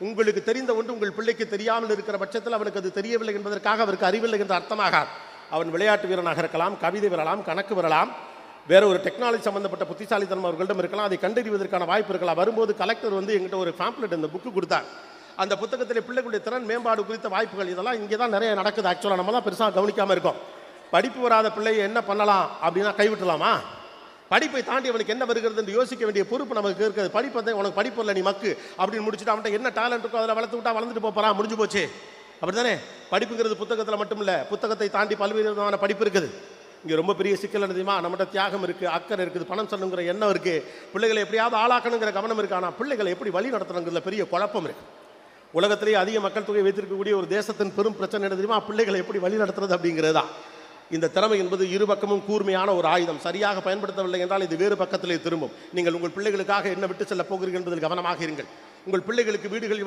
உங்களுக்கு தெரிந்த ஒன்று உங்கள் பிள்ளைக்கு தெரியாமல் இருக்கிற பட்சத்தில் அவனுக்கு அது தெரியவில்லை என்பதற்காக அவருக்கு அறிவில்லை என்ற அர்த்தமாகாது. அவன் விளையாட்டு வீரனாக இருக்கலாம், கவிதை வரலாம், கணக்கு வரலாம், வேற ஒரு டெக்னாலஜி சம்பந்தப்பட்ட புத்திசாலித்தனம் அவர்களிடம் இருக்கலாம். அதை கண்டறிவதற்கான வாய்ப்பு இருக்கலாம். வரும்போது கலெக்டர் எங்கிட்ட ஒரு பேம்ப்ளெட் இந்த புக்கு கொடுத்தார். அந்த புத்தகத்தில் பிள்ளைகளுடைய திறன் மேம்பாடு குறித்த வாய்ப்புகள் இதெல்லாம் இங்கே தான் நிறைய நடக்குது. ஆக்சுவலாக நம்ம தான் பெருசாக கவனிக்காமல் இருக்கோம். படிப்பு வராத பிள்ளையை என்ன பண்ணலாம் அப்படின்னா கைவிட்டலாமா? படிப்பை தாண்டி அவனுக்கு என்ன வருகிறது என்று யோசிக்க வேண்டிய பொறுப்பு நமக்கு இருக்குது. படிப்பை உனக்கு படிப்பு இல்லை, நீ மக்கு அப்படின்னு முடிச்சுட்டு அவன்கிட்ட என்ன டேலண்ட் இருக்கோ அதில் வளர்த்து விட்டா வளர்ந்துட்டு போகிறான், முடிஞ்சு போச்சு. அப்படி தானே? படிப்புங்கிறது புத்தகத்தில் மட்டும் இல்லை, புத்தகத்தை தாண்டி பல்வேறு விதமான படிப்பு இருக்குது. இங்கே ரொம்ப பெரிய சிக்கல் தெரியுமா? நம்மகிட்ட தியாகம் இருக்குது, அக்கறை இருக்குது, பணம் சொல்லணுங்கிற எண்ணம் இருக்குது, பிள்ளைகளை எப்படியாவது ஆளாக்கணுங்கிற கவனம் இருக்குது. ஆனால் பிள்ளைகளை எப்படி வழி நடத்தணுங்கிறதுல பெரிய குழப்பம் இருக்குது. உலகத்திலேயே அதிக மக்கள் தொகை வைத்திருக்கக்கூடிய ஒரு தேசத்தின் பெரும் பிரச்சனை என்ன தெரியுமா? பிள்ளைகளை எப்படி வழி நடத்துறது அப்படிங்கிறது தான். இந்த திறமை என்பது இரு பக்கமும் கூர்மையான ஒரு ஆயுதம். சரியாக பயன்படுத்தவில்லை என்றால் இது வேறு பக்கத்திலே திரும்பும். நீங்கள் உங்கள் பிள்ளைகளுக்காக என்ன விட்டு செல்ல போகிறீர்கள் என்பதில் கவனமாக இருங்கள். உங்கள் பிள்ளைகளுக்கு வீடுகள்